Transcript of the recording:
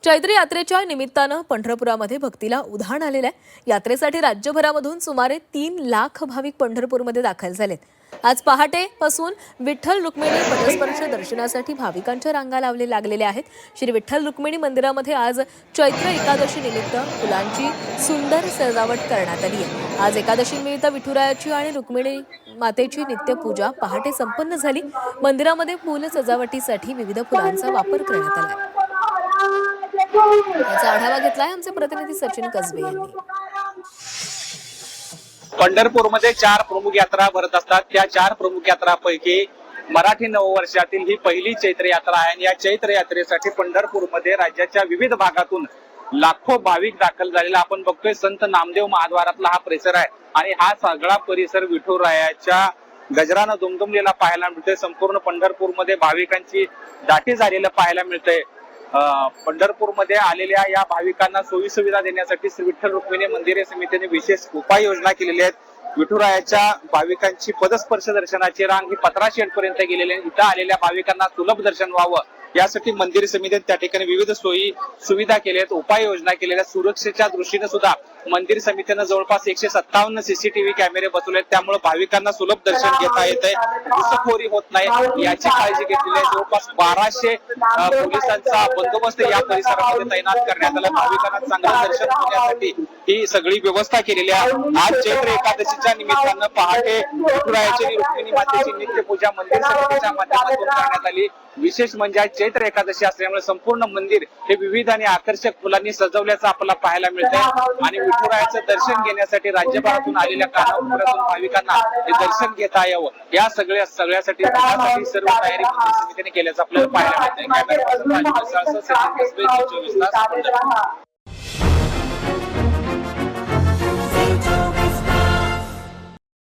चैत्र यात्रेच्या निमित्तानं पंढरपुरामध्ये भक्तीला उधाण आलेलं आहे। यात्रेसाठी राज्यभरामधून सुमारे 3 लाख भाविक पंढरपूरमध्ये दाखल झालेत। आज पहाटेपासून विठ्ठल रुक्मिणी पदस्पर्श दर्शनासाठी भाविकांच्या रांगा लागलेल्या आहेत। श्री विठ्ठल रुक्मिणी मंदिरामध्ये आज चैत्र एकादशी निमित्त फुलांची सुंदर सजावट करण्यात आली आहे। आज एकादशी निमित्त विठुरायाची आणि रुक्मिणी मातेची नित्यपूजा पहाटे संपन्न झाली। मंदिरामध्ये फूल सजावटीसाठी विविध फुलांचा वापर करण्यात आला आहे। याचा आढावा घेतलाय आमचे प्रतिनिधी सचिन कसबे यांनी। पंढरपूरमध्ये 4 प्रमुख यात्रा भरत असतात। त्या 4 प्रमुख यात्रांपैकी मराठी नववर्षातील ही पहिली चैत्र यात्रा आहे आणि या चैत्र यात्रेसाठी पंढरपूरमध्ये राज्याच्या विविध भागातून लाखो भाविक दाखल झालेला आपण बघतोय। संत नामदेव महाद्वारातला हा परिसर आहे आणि हा सगळा परिसर विठुरायाच्या गजरानं दुमदुमलेला पाहायला मिळतोय। संपूर्ण पंढरपूरमध्ये भाविकांची दाटी झालेलं पाहायला मिळतंय। पंढरपूरमध्ये आलेल्या या भाविकांना सोयी सुविधा देण्यासाठी श्री विठ्ठल रुक्मिणी मंदिर समितीने विशेष उपाययोजना केलेली आहेत। विठुरायाच्या भाविकांची पदस्पर्श दर्शनाची रांग ही 15 शेड पर्यंत गेलेली आहे। इथं आलेल्या भाविकांना सुलभ दर्शन व्हावं यासाठी मंदिर समितीने त्या ठिकाणी विविध सोयी सुविधा केल्या आहेत, उपाययोजना केलेल्या आहेत। सुरक्षेच्या दृष्टीने सुद्धा मंदिर समितीने जवळपास 157 सीसीटीव्ही कॅमेरे बसवले, त्यामुळे भाविकांना सुलभ दर्शन घेता येत आहे, घुसखोरी होत नाही याची काळजी घेतलेली आहे। जवळपास 1200 पोलिसांचा बंदोबस्त या परिसरामध्ये तैनात करण्यात आला। भाविकांना चांगलं दर्शन होण्यासाठी ही सगळी व्यवस्था केलेली आहे। आज चैत्र एकादशीच्या निमित्तानं पहाटे विठुरायाची आणि रुक्मिणी मातेची नित्यपूजा मंदिर समितीच्या माध्यमातून करण्यात आली। विशेष म्हणजे चैत्र एकादशी असल्यामुळे संपूर्ण मंदिर हे विविध आणि आकर्षक फुलांनी सजवल्याचं आपल्याला पाहायला मिळतंय आणि विठुरायाचं दर्शन घेण्यासाठी राज्यभरातून आलेल्या कानाकोपऱ्यातून भाविकांना हे दर्शन घेता यावं या सगळ्यासाठी सर्व तयारी मंदिर समितीने केल्याचं आपल्याला पाहायला मिळतंय। कॅमेरा पर्सन 24 तास